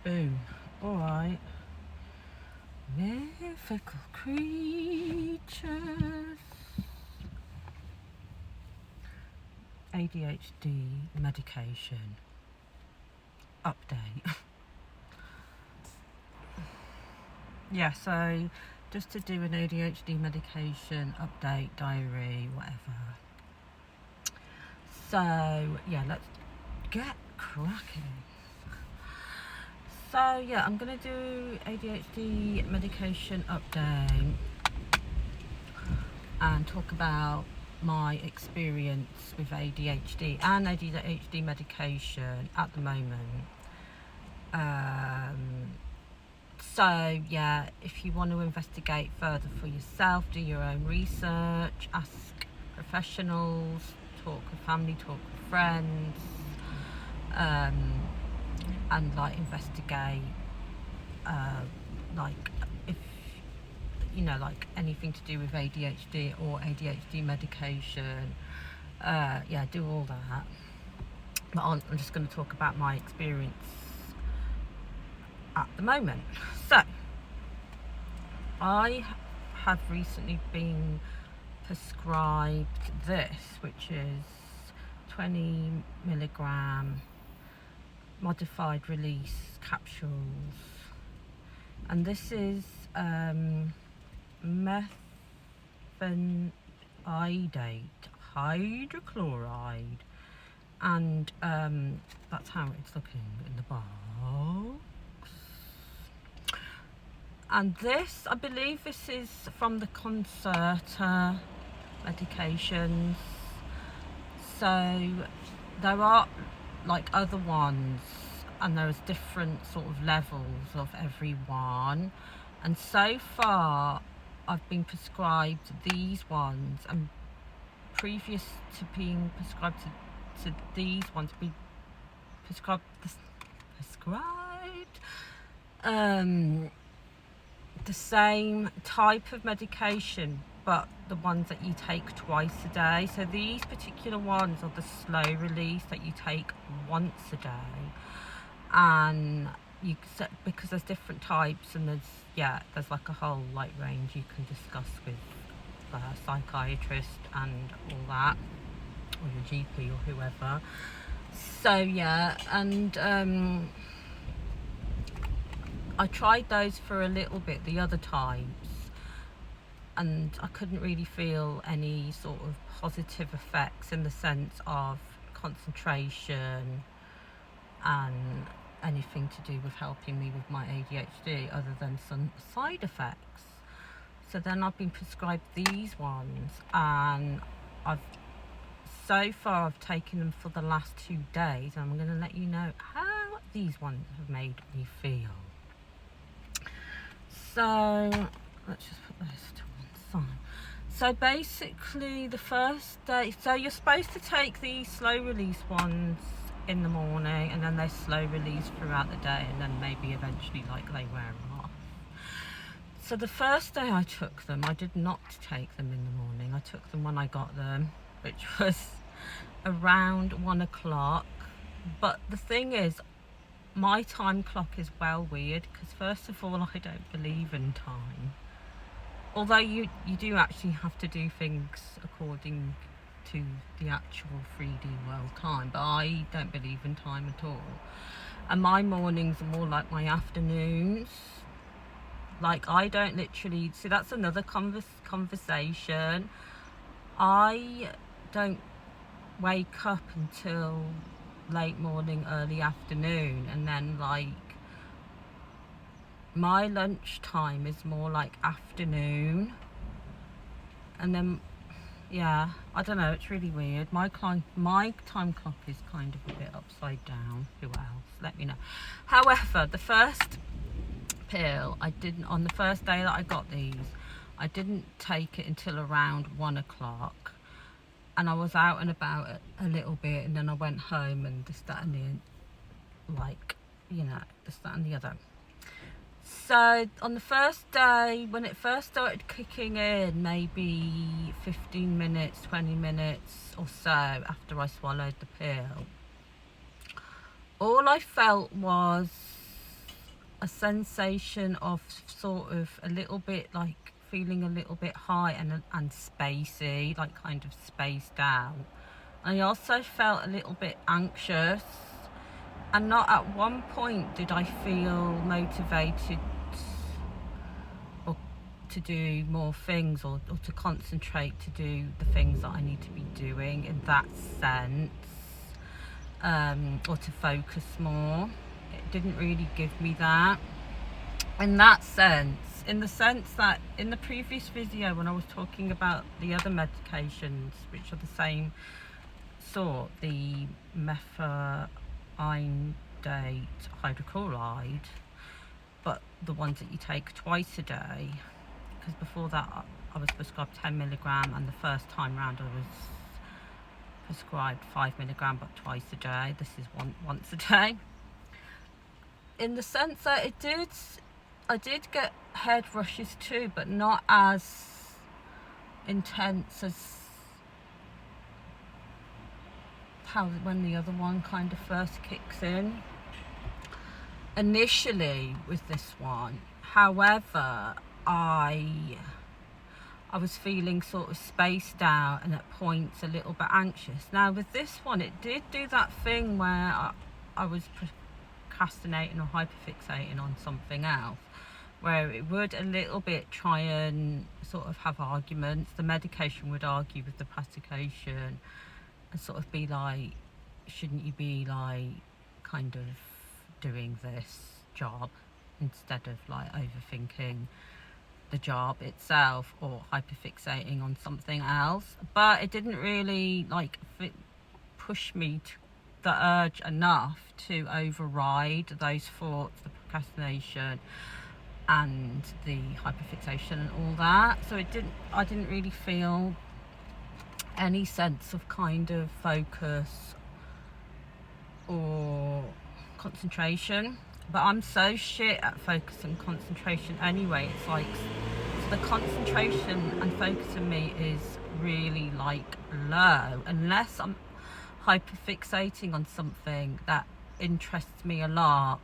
Boom. Alright. Mythical creatures. ADHD medication update. Yeah, so just to do an ADHD medication update, diary, whatever. So yeah, let's get cracking. So yeah, I'm gonna do ADHD medication update and talk about my experience with ADHD and ADHD medication at the moment. So yeah, if you want to investigate further for yourself, do your own research, ask professionals, talk with family, talk with friends, and like investigate like if you know, like anything to do with ADHD or ADHD medication. Yeah, do all that. But I'm just going to talk about my experience at the moment. So I have recently been prescribed this, which is 20 milligram modified release capsules, and this is methylphenidate hydrochloride, and that's how it's looking in the box. And this, I believe this is from the Concerta medications. So there are like other ones, and there's different sort of levels of every one. And so far I've been prescribed these ones, and previous to being prescribed to these ones, be prescribed the same type of medication, but the ones that you take twice a day. So these particular ones are the slow release that you take once a day, and because there's different types, and there's like a whole like range you can discuss with a psychiatrist and all that, or your GP or whoever. So yeah, and I tried those for a little bit, the other types, and I couldn't really feel any sort of positive effects in the sense of concentration and anything to do with helping me with my ADHD, other than some side effects. So then I've been prescribed these ones, and so far I've taken them for the last 2 days, and I'm going to let you know how these ones have made me feel. So let's just put those to one side. So basically the first day, so you're supposed to take these slow release ones in the morning, and then they slow release throughout the day, and then maybe eventually like they wear off. So the first day I took them, I did not take them in the morning. I took them when I got them, which was around 1 o'clock. But the thing is, my time clock is well weird, because first of all, I don't believe in time. Although you do actually have to do things according to the actual 3D world time, but I don't believe in time at all. And my mornings are more like my afternoons. Like, I don't literally, see, that's another conversation. I don't wake up until late morning, early afternoon, and then like my lunch time is more like afternoon, and then yeah, I don't know, it's really weird. My time clock is kind of a bit upside down. Who else? Let me know. However, the first pill I didn't, on the first day that I got these, I didn't take it until around 1 o'clock, and I was out and about a little bit, and then I went home, and this, that and the, like, you know, this, that and the other. So on the first day, when it first started kicking in, maybe 15 minutes, 20 minutes or so after I swallowed the pill, all I felt was a sensation of sort of a little bit like feeling a little bit high and spacey, like kind of spaced out. I also felt a little bit anxious, and not at one point did I feel motivated or to do more things, or to concentrate to do the things that I need to be doing in that sense, or to focus more. It didn't really give me that in that sense, in the sense that in the previous video when I was talking about the other medications which are the same sort, the methylphenidate hydrochloride, but the ones that you take twice a day, because before that I was prescribed 10 milligram, and the first time round I was prescribed 5 milligram but twice a day. This is once a day, in the sense that I did get head rushes too, but not as intense as when the other one kind of first kicks in initially with this one. However, I was feeling sort of spaced out and at points a little bit anxious. Now with this one, it did do that thing where I was procrastinating or hyperfixating on something else, where it would a little bit try and sort of have arguments. The medication would argue with the plastication and sort of be like, shouldn't you be like kind of doing this job instead of like overthinking the job itself or hyperfixating on something else. But it didn't really like push me to the urge enough to override those thoughts, the procrastination and the hyperfixation and all that. So I didn't really feel any sense of kind of focus or concentration. But I'm so shit at focus and concentration anyway. It's like, so the concentration and focus in me is really like low, unless I'm hyperfixating on something that interests me a lot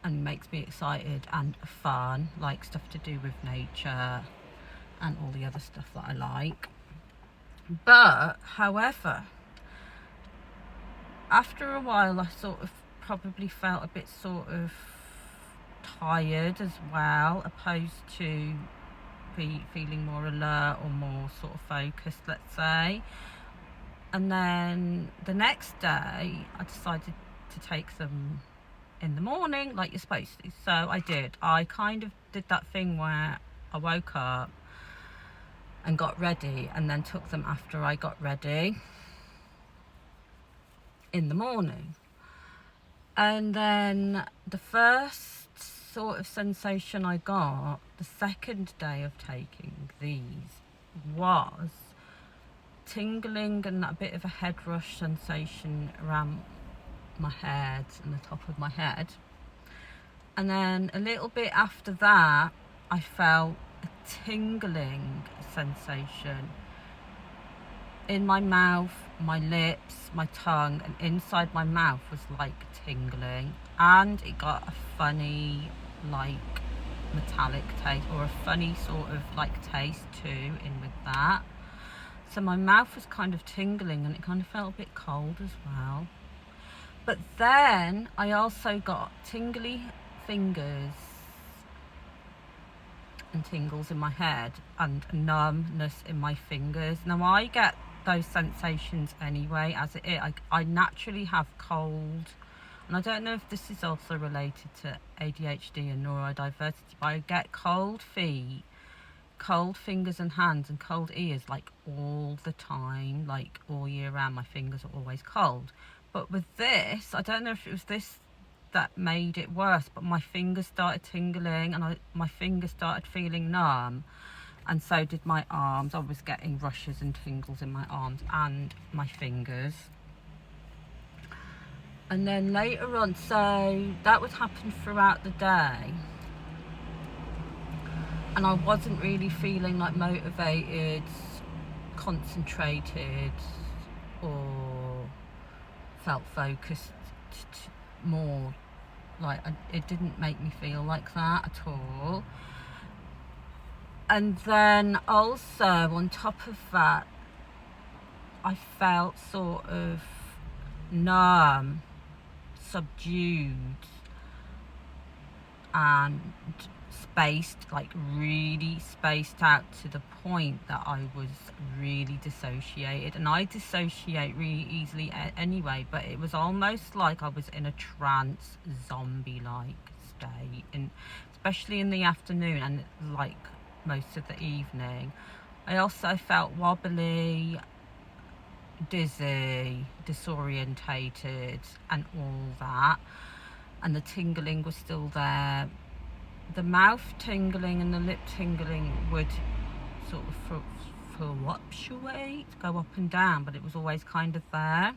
and makes me excited and fun, like stuff to do with nature and all the other stuff that I like. But however, after a while I sort of probably felt a bit sort of tired as well, opposed to feeling more alert or more sort of focused, let's say. And then the next day I decided to take them in the morning like you're supposed to. So I did. I kind of did that thing where I woke up and got ready and then took them after I got ready in the morning. And then the first sort of sensation I got the second day of taking these was tingling and that bit of a head rush sensation around my head and the top of my head. And then a little bit after that I felt a tingling sensation in my mouth, my lips, my tongue, and inside my mouth was like tingling, and it got a funny like metallic taste, or a funny sort of like taste too in with that. So my mouth was kind of tingling and it kind of felt a bit cold as well. But then I also got tingly fingers and tingles in my head and numbness in my fingers. Now I get those sensations anyway as it is. I naturally have cold, and I don't know if this is also related to ADHD and neurodiversity, but I get cold feet, cold fingers and hands, and cold ears like all the time, like all year round. My fingers are always cold. But with this, I don't know if it was this that made it worse, but my fingers started tingling and my fingers started feeling numb, and so did my arms. I was getting rushes and tingles in my arms and my fingers. And then later on, so that would happen throughout the day, and I wasn't really feeling like motivated, concentrated, or felt focused more Like, it didn't make me feel like that at all. And then also on top of that, I felt sort of numb, subdued, and spaced, like really spaced out, to the point that I was really dissociated. And I dissociate really easily anyway, but it was almost like I was in a trance, zombie-like state, and especially in the afternoon and like most of the evening. I also felt wobbly, dizzy, disorientated, and all that. And the tingling was still there. The mouth tingling and the lip tingling would sort of fluctuate, go up and down, but it was always kind of there.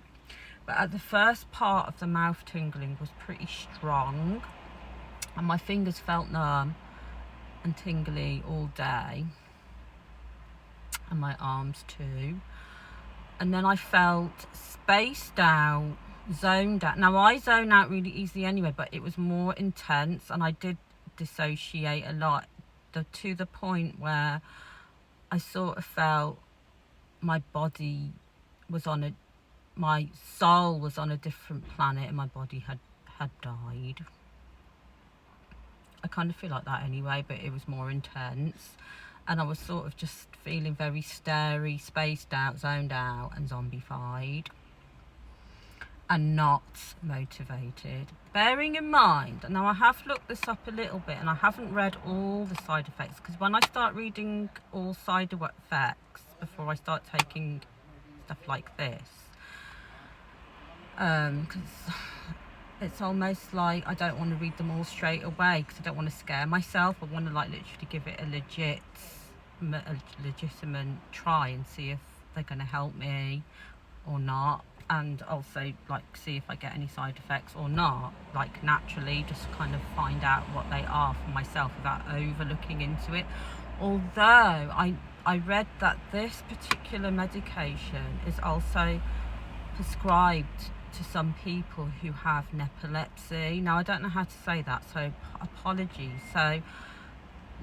But at the first part of the mouth tingling was pretty strong, and my fingers felt numb and tingly all day, and my arms too. And then I felt spaced out, zoned out. Now, I zone out really easily anyway, but it was more intense, and I did dissociate a lot, to the point where I sort of felt my body was my soul was on a different planet, and my body had died. I kind of feel like that anyway, but it was more intense. And I was sort of just feeling very starey, spaced out, zoned out, and zombified, and not motivated. Bearing in mind, now I have looked this up a little bit, and I haven't read all the side effects, because when I start reading all side effects before I start taking stuff like this, because it's almost like I don't want to read them all straight away, because I don't want to scare myself. I want to like literally give it a legitimate try and see if they're going to help me or not, and also like see if I get any side effects or not, like naturally, just kind of find out what they are for myself without overlooking into it. Although I read that this particular medication is also prescribed to some people who have epilepsy. Now, I don't know how to say that, so apologies. So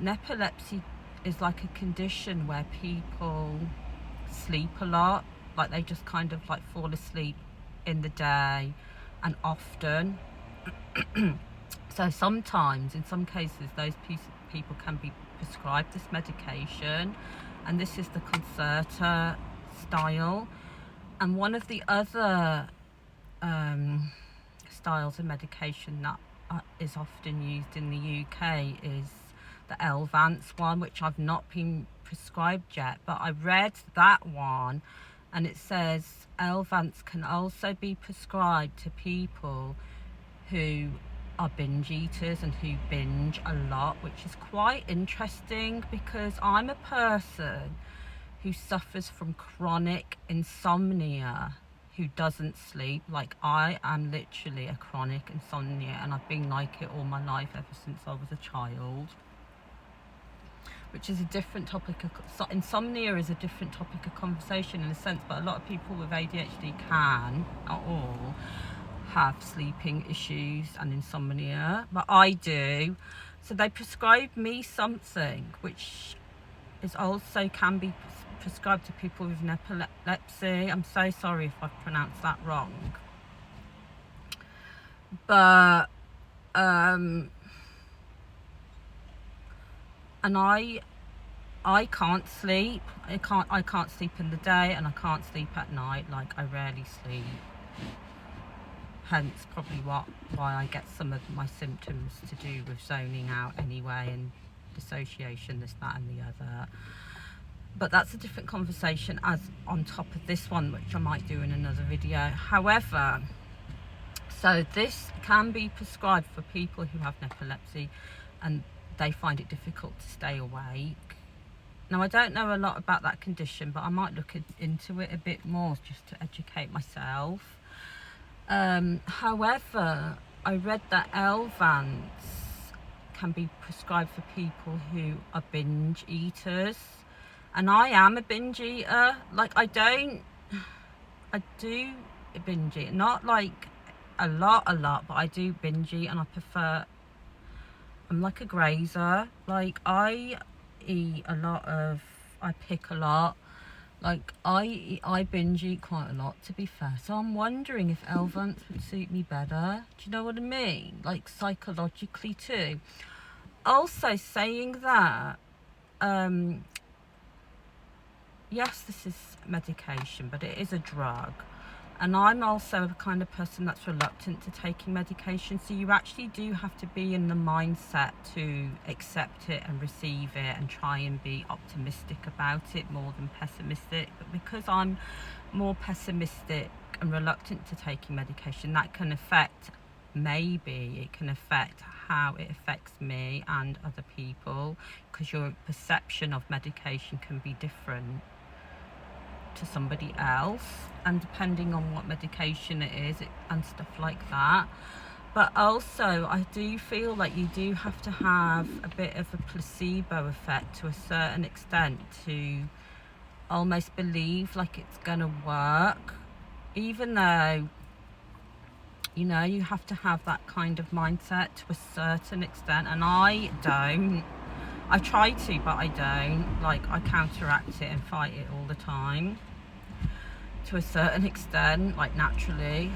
epilepsy is like a condition where people sleep a lot, like they just kind of like fall asleep in the day, and often. So sometimes, in some cases, those people can be prescribed this medication, and this is the Concerta style. And one of the other styles of medication that is often used in the UK is the Elvance one, which I've not been prescribed yet, but I read that one, and it says Elvance can also be prescribed to people who are binge eaters and who binge a lot, which is quite interesting, because I'm a person who suffers from chronic insomnia, who doesn't sleep. Like, I am literally a chronic insomnia, and I've been like it all my life, ever since I was a child, which is a different topic. Insomnia is a different topic of conversation in a sense, but a lot of people with ADHD can, not all, have sleeping issues and insomnia, but I do. So they prescribed me something which is also can be prescribed to people with epilepsy. I'm so sorry if I've pronounced that wrong, but and I can't sleep. I can't sleep in the day, and I can't sleep at night. Like, I rarely sleep. Hence probably why I get some of my symptoms to do with zoning out anyway, and dissociation, this, that and the other. But that's a different conversation, as on top of this one, which I might do in another video. However, so this can be prescribed for people who have epilepsy and they find it difficult to stay awake. Now, I don't know a lot about that condition, but I might look into it a bit more just to educate myself. However, I read that Elvance can be prescribed for people who are binge eaters, and I am a binge eater. Like, I do binge eat, not like a lot, but I do binge eat, and I'm like a grazer. Like, I eat a lot I pick a lot. Like, I binge eat quite a lot, to be fair. So I'm wondering if Elvance would suit me better. Do you know what I mean? Like, psychologically too. Also, saying that, yes, this is medication, but it is a drug. And I'm also a kind of person that's reluctant to taking medication. So you actually do have to be in the mindset to accept it and receive it and try and be optimistic about it more than pessimistic. But because I'm more pessimistic and reluctant to taking medication, that can affect, maybe it can affect how it affects me and other people, because your perception of medication can be different to somebody else, and depending on what medication it is and stuff like that. But also, I do feel like you do have to have a bit of a placebo effect to a certain extent to almost believe like it's gonna work, even though, you know, you have to have that kind of mindset to a certain extent, and I don't. I try to, but I don't. Like, I counteract it and fight it all the time to a certain extent, like, naturally.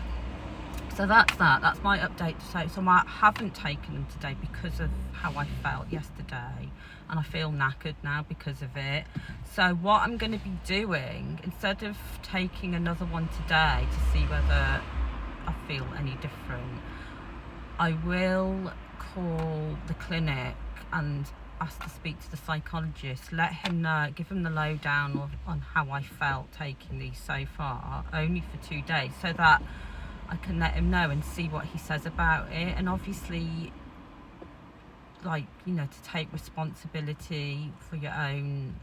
So that's my update to say. So I haven't taken them today because of how I felt yesterday, and I feel knackered now because of it. So what I'm going to be doing, instead of taking another one today to see whether I feel any different, I will call the clinic and ask to speak to the psychologist, let him know, give him the lowdown on how I felt taking these so far, only for 2 days, so that I can let him know and see what he says about it. And obviously, like, you know, to take responsibility for your own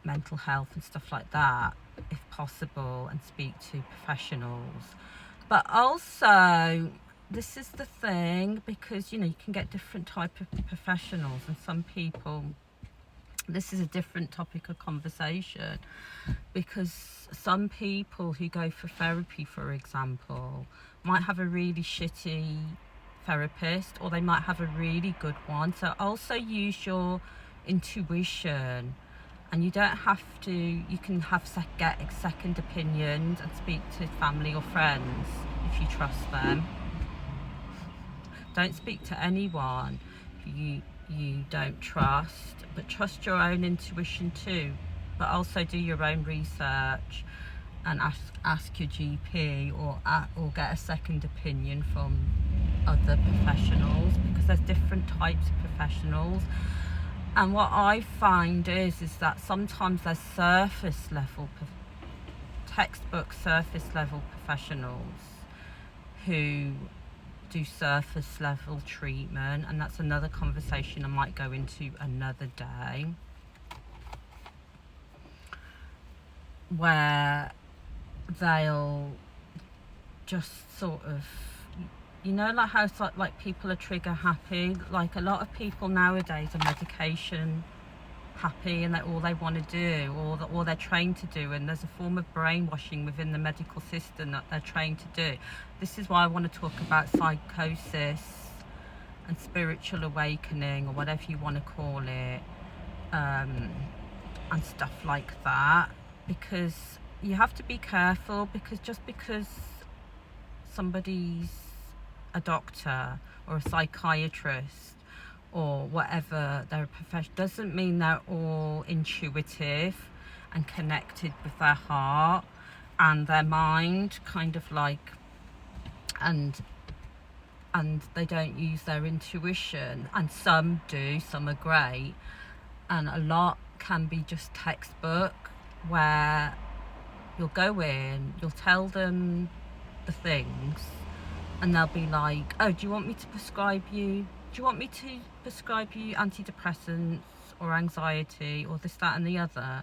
mental health and stuff like that, if possible, and speak to professionals. But also, this is the thing, because, you know, you can get different type of professionals, and some people, this is a different topic of conversation, because some people who go for therapy, for example, might have a really shitty therapist, or they might have a really good one. So also use your intuition, and you don't have to, you can have get second opinions and speak to family or friends if you trust them. Don't speak to anyone you don't trust, but trust your own intuition too. But also do your own research and ask your GP, or get a second opinion from other professionals, because there's different types of professionals. And what I find is that sometimes there's textbook surface level professionals who do surface level treatment, and that's another conversation I might go into another day, where they'll just sort of, you know, like how like people are trigger happy. Like, a lot of people nowadays are medication happy, and all they want to do, or they're trained to do, and there's a form of brainwashing within the medical system that they're trained to do. This is why I want to talk about psychosis and spiritual awakening, or whatever you want to call it, and stuff like that, because you have to be careful, because just because somebody's a doctor or a psychiatrist or whatever their profession doesn't mean they're all intuitive and connected with their heart and their mind, kind of like, and they don't use their intuition. And some do, some are great, and a lot can be just textbook, where you'll go in, you'll tell them the things, and they'll be like, oh, do you want me to prescribe you antidepressants or anxiety or this, that and the other?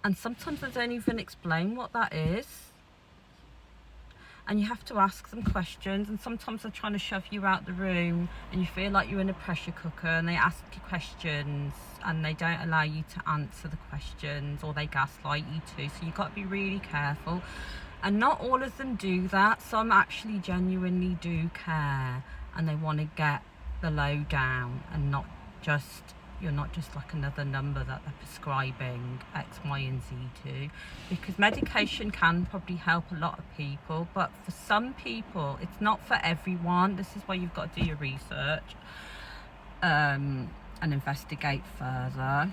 And sometimes they don't even explain what that is, and you have to ask them questions. And sometimes they're trying to shove you out the room, and you feel like you're in a pressure cooker, and they ask you questions and they don't allow you to answer the questions, or they gaslight you too. So you've got to be really careful. And not all of them do that. Some actually genuinely do care, and they want to get the lowdown, and not just, you're not just like another number that they're prescribing X, Y and Z to, because medication can probably help a lot of people, but for some people it's not for everyone. This is why you've got to do your research and investigate further.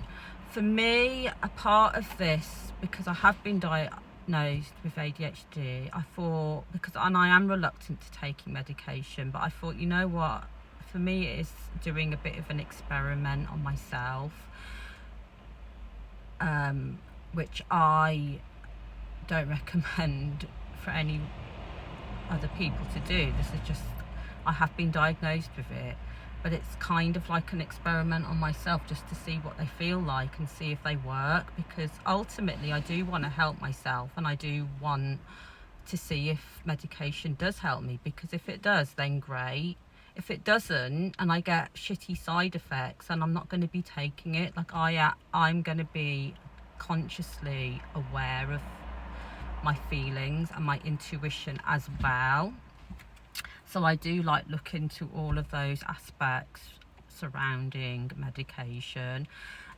For me, a part of this, because I have been diagnosed with ADHD, I thought, and I am reluctant to taking medication, but I thought, you know what, for me it is doing a bit of an experiment on myself, which I don't recommend for any other people to do. This is just, I have been diagnosed with it, but it's kind of like an experiment on myself, just to see what they feel like and see if they work, because ultimately I do want to help myself, and I do want to see if medication does help me, because if it does, then great. If it doesn't, and I get shitty side effects, and I'm not going to be taking it. Like I'm going to be consciously aware of my feelings and my intuition as well. So I do like look into all of those aspects surrounding medication.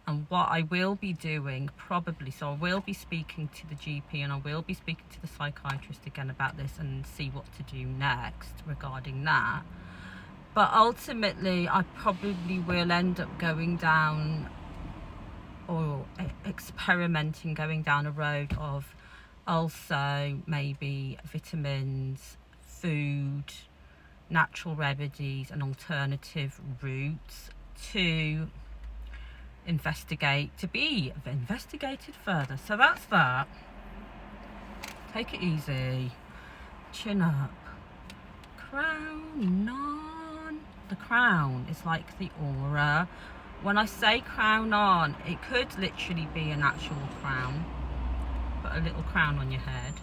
And what I will be doing probably, so I will be speaking to the GP, and I will be speaking to the psychiatrist again about this, and see what to do next regarding that. But ultimately I probably will end up going down, or experimenting, going down a road of also maybe vitamins, food, natural remedies and alternative routes to be investigated further. So that's that. Take it easy, chin up, crown on. The crown is like the aura. When I say crown on, it could literally be an actual crown, put a little crown on your head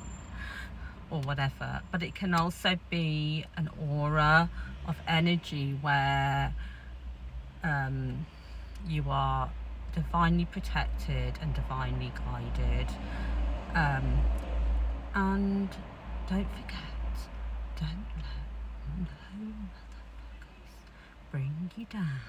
or whatever, but it can also be an aura of energy where you are divinely protected and divinely guided, and don't forget, don't let no motherfuckers bring you down.